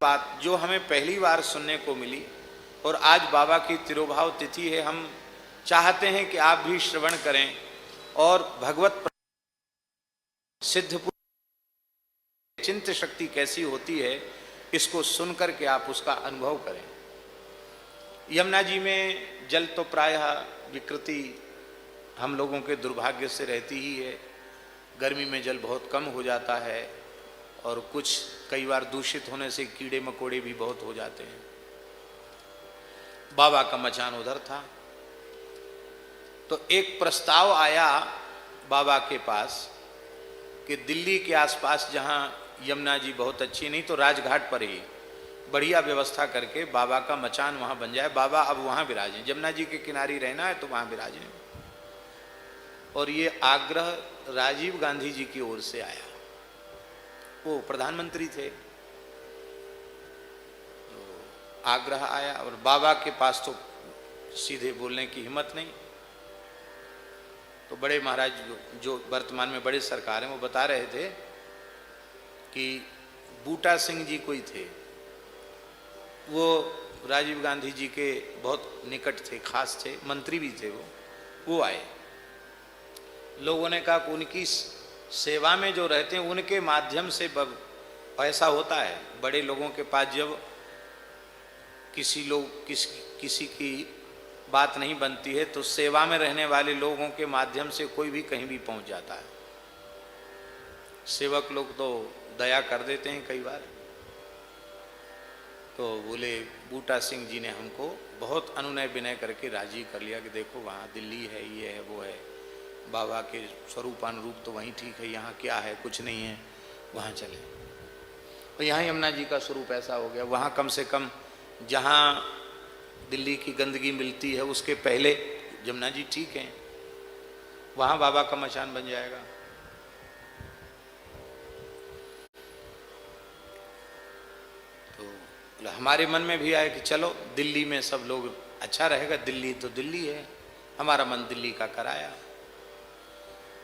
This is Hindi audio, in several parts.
बात जो हमें पहली बार सुनने को मिली और आज बाबा की तिरुभाव तिथि है, हम चाहते हैं कि आप भी श्रवण करें और भगवत सिद्ध चिंत शक्ति कैसी होती है इसको सुनकर के आप उसका अनुभव करें। यमुना जी में जल तो प्रायः विकृति हम लोगों के दुर्भाग्य से रहती ही है। गर्मी में जल बहुत कम हो जाता है और कुछ कई बार दूषित होने से कीड़े मकोड़े भी बहुत हो जाते हैं। बाबा का मचान उधर था तो एक प्रस्ताव आया बाबा के पास कि दिल्ली के आसपास जहां यमुना जी बहुत अच्छी, नहीं तो राजघाट पर ही बढ़िया व्यवस्था करके बाबा का मचान वहां बन जाए। बाबा अब वहां विराजें, यमुना जी के किनारे रहना है तो वहां विराजें। और ये आग्रह राजीव गांधी जी की ओर से आया, वो प्रधानमंत्री थे। तो आग्रह आया और बाबा के पास तो सीधे बोलने की हिम्मत नहीं। तो बड़े महाराज जो वर्तमान में बड़े सरकार हैं वो बता रहे थे कि बूटा सिंह जी कोई थे, वो राजीव गांधी जी के बहुत निकट थे, खास थे, मंत्री भी थे। वो आए। लोगों ने कहा कि उनकी सेवा में जो रहते हैं उनके माध्यम से ऐसा होता है। बड़े लोगों के पास जब किसी की बात नहीं बनती है तो सेवा में रहने वाले लोगों के माध्यम से कोई भी कहीं भी पहुंच जाता है। सेवक लोग तो दया कर देते हैं कई बार। तो बोले बूटा सिंह जी ने हमको बहुत अनुनय विनय करके राजी कर लिया कि देखो वहाँ दिल्ली है, ये है, वो है, बाबा के स्वरूपानुरूप तो वहीं ठीक है, यहाँ क्या है, कुछ नहीं है, वहाँ चले। और यहाँ यमुना जी का स्वरूप ऐसा हो गया, वहाँ कम से कम जहाँ दिल्ली की गंदगी मिलती है उसके पहले यमुना जी ठीक है, वहाँ बाबा का मचान बन जाएगा। तो हमारे मन में भी आया कि चलो दिल्ली में सब लोग अच्छा रहेगा, दिल्ली तो दिल्ली है, हमारा मन दिल्ली का कराया।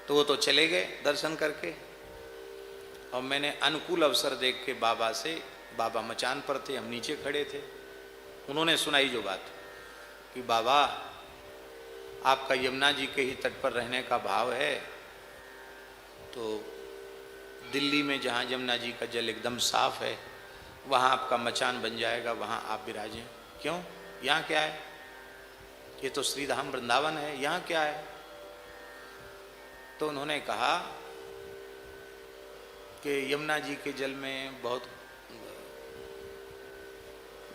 तो वो तो चले गए दर्शन करके और मैंने अनुकूल अवसर देख के बाबा से, बाबा मचान पर थे, हम नीचे खड़े थे, उन्होंने सुनाई जो बात कि बाबा आपका यमुना जी के ही तट पर रहने का भाव है, तो दिल्ली में जहाँ यमुना जी का जल एकदम साफ है वहाँ आपका मचान बन जाएगा, वहाँ आप विराजें। क्यों, यहाँ क्या है, ये तो श्रीधाम वृंदावन है, यहाँ क्या है। तो उन्होंने कहा कि यमुना जी के जल में बहुत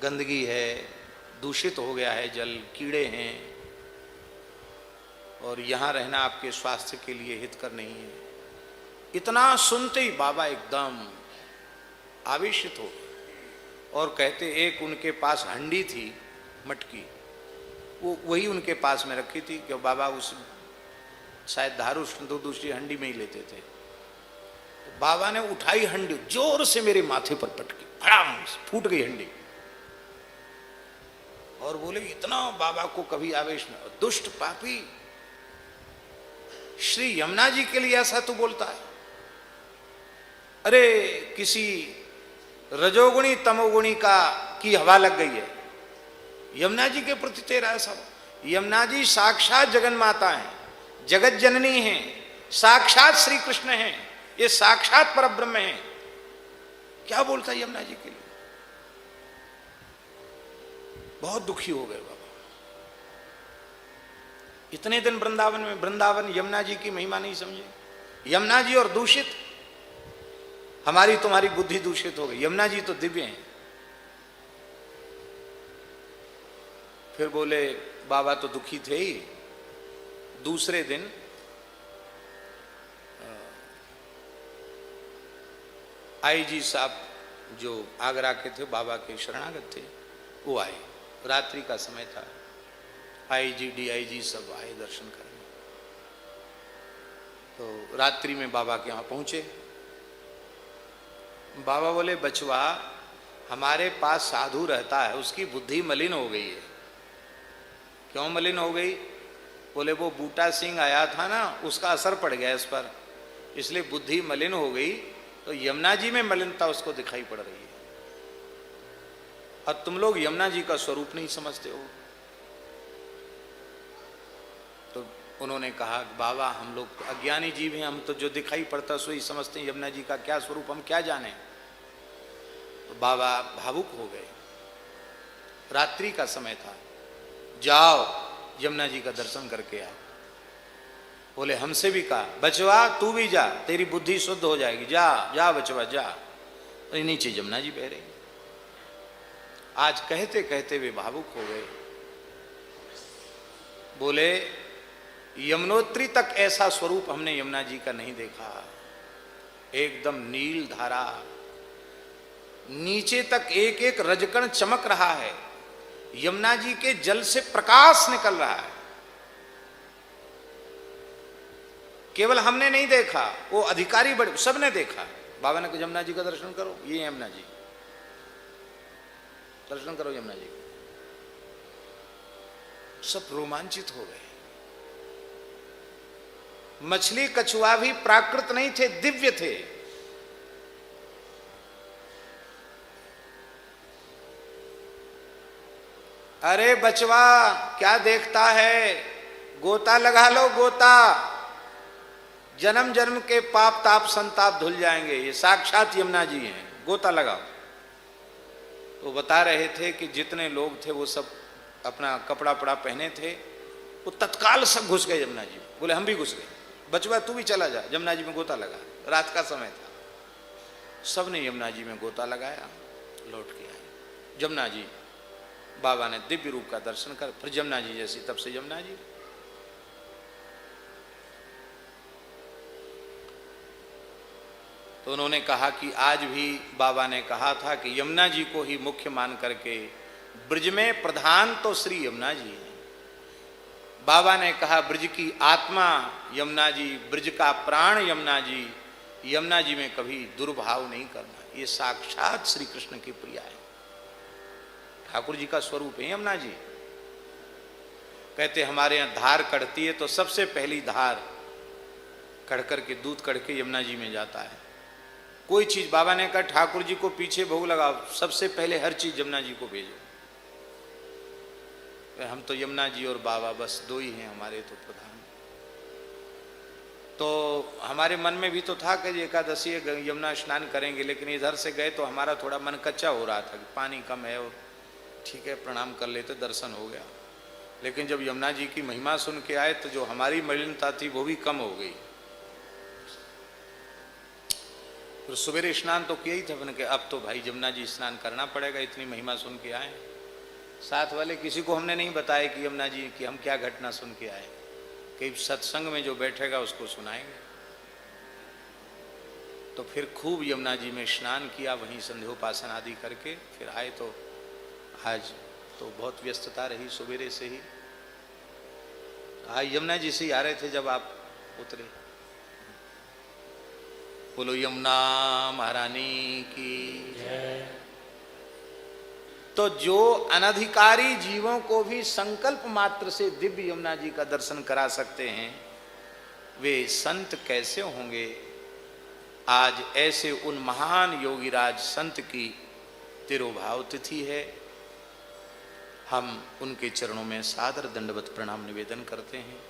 गंदगी है, दूषित हो गया है जल, कीड़े हैं और यहाँ रहना आपके स्वास्थ्य के लिए हितकर नहीं है। इतना सुनते ही बाबा एकदम आवेशित हो गए और कहते, एक उनके पास हंडी थी मटकी, वही उनके पास में रखी थी कि बाबा उस शायद दारू तो दूसरी हंडी में ही लेते थे। तो बाबा ने उठाई हंडी, जोर से मेरे माथे पर पटकी, भड़ाम फूट गई हंडी। और बोले इतना बाबा को कभी आवेश में, दुष्ट पापी, श्री यमुना जी के लिए ऐसा तू बोलता है। अरे किसी रजोगुणी तमोगुणी की हवा लग गई है, यमुना जी के प्रति तेरा ऐसा। यमुना जी साक्षात जगन माता है, जगत जननी है, साक्षात श्री कृष्ण है, ये साक्षात परब्रह्म है, क्या बोलता है यमुना जी के लिए। बहुत दुखी हो गए बाबा। इतने दिन वृंदावन में, वृंदावन यमुना जी की महिमा नहीं समझे। यमुना जी और दूषित, हमारी तुम्हारी बुद्धि दूषित हो गई, यमुना जी तो दिव्य हैं। फिर बोले बाबा तो दुखी थे ही। दूसरे दिन आईजी साहब जो आगरा के थे, बाबा के शरणागत थे, वो आए, रात्रि का समय था। आईजी डीआईजी सब आए दर्शन करने। तो रात्रि में बाबा के यहाँ पहुँचे। बाबा बोले बचवा, हमारे पास साधु रहता है, उसकी बुद्धि मलिन हो गई है। क्यों मलिन हो गई? बोले वो बूटा सिंह आया था ना, उसका असर पड़ गया इस पर, इसलिए बुद्धि मलिन हो गई। तो यमुना जी में मलिनता उसको दिखाई पड़ रही है। और तुम लोग यमुना जी का स्वरूप नहीं समझते हो। तो उन्होंने कहा बाबा हम लोग तो अज्ञानी जीव हैं, हम तो जो दिखाई पड़ता सो ही समझते हैं, यमुना जी का क्या स्वरूप हम क्या जाने। तो बाबा भावुक हो गए। रात्रि का समय था, जाओ यमुना जी का दर्शन करके आओ। बोले हमसे भी कहा बचवा तू भी जा, तेरी बुद्धि शुद्ध हो जाएगी, जा जा बचवा जा। तो नीचे यमुना जी बह रही। आज कहते कहते वे भावुक हो गए। बोले यमुनोत्री तक ऐसा स्वरूप हमने यमुना जी का नहीं देखा। एकदम नील धारा, नीचे तक एक एक रजकण चमक रहा है। यमुना जी के जल से प्रकाश निकल रहा है। केवल हमने नहीं देखा, वो अधिकारी बड़े सबने देखा। बाबा ने कहा यमुना जी का दर्शन करो, ये यमुना जी, दर्शन करो यमुना जी। सब रोमांचित हो गए। मछली कछुआ भी प्राकृत नहीं थे, दिव्य थे। अरे बचवा क्या देखता है, गोता लगा लो गोता, जन्म जन्म के पाप ताप संताप धुल जाएंगे। ये साक्षात यमुना जी हैं, गोता लगाओ। तो बता रहे थे कि जितने लोग थे वो सब अपना कपड़ा पड़ा पहने थे, वो तत्काल सब घुस गए यमुना जी। बोले हम भी घुस गए। बचवा तू भी चला जा, यमुना जी में गोता लगा। रात का समय था, सब ने यमुना जी में गोता लगाया, लौट के आए। यमुना जी, बाबा ने दिव्य रूप का दर्शन कर, फिर यमुना जी जैसी तब से यमुना जी। तो उन्होंने कहा कि आज भी बाबा ने कहा था कि यमुना जी को ही मुख्य मान करके ब्रज में प्रधान तो श्री यमुना जी है। बाबा ने कहा ब्रज की आत्मा यमुना जी, ब्रज का प्राण यमुना जी, यमुना जी में कभी दुर्भाव नहीं करना। ये साक्षात श्री कृष्ण की प्रिया है, ठाकुर जी का स्वरूप है यमुना जी। कहते हमारे यहाँ धार कढ़ती है तो सबसे पहली धार कढ़ करके दूध कढ़ के यमुना जी में जाता है। कोई चीज, बाबा ने कहा ठाकुर जी को पीछे भोग लगाओ, सबसे पहले हर चीज यमुना जी को भेजो। हम तो यमुना जी और बाबा बस दो ही हैं हमारे तो प्रधान। तो हमारे मन में भी तो था कि एकादशी यमुना स्नान करेंगे, लेकिन इधर से गए तो हमारा थोड़ा मन कच्चा हो रहा था कि पानी कम है और ठीक है प्रणाम कर लेते, दर्शन हो गया। लेकिन जब यमुना जी की महिमा सुन के आए तो जो हमारी मलिनता थी वो भी कम हो गई। फिर सवेरे स्नान तो किया ही था, मैंने कहा अब तो भाई यमुना जी स्नान करना पड़ेगा, इतनी महिमा सुन के आए। साथ वाले किसी को हमने नहीं बताया कि यमुना जी की हम क्या घटना सुन के आए, कि सत्संग में जो बैठेगा उसको सुनाएंगे। तो फिर खूब यमुना जी में स्नान किया, वहीं संध्योपासन आदि करके फिर आए। तो आज तो बहुत व्यस्तता रही सवेरे से ही। आज यमुना जी से ही आ रहे थे जब आप उतरे। बोलो यमुना महारानी की जय। तो जो अनधिकारी जीवों को भी संकल्प मात्र से दिव्य यमुना जी का दर्शन करा सकते हैं, वे संत कैसे होंगे। आज ऐसे उन महान योगीराज संत की तिरोभाव तिथि है। हम उनके चरणों में सादर दंडवत प्रणाम निवेदन करते हैं।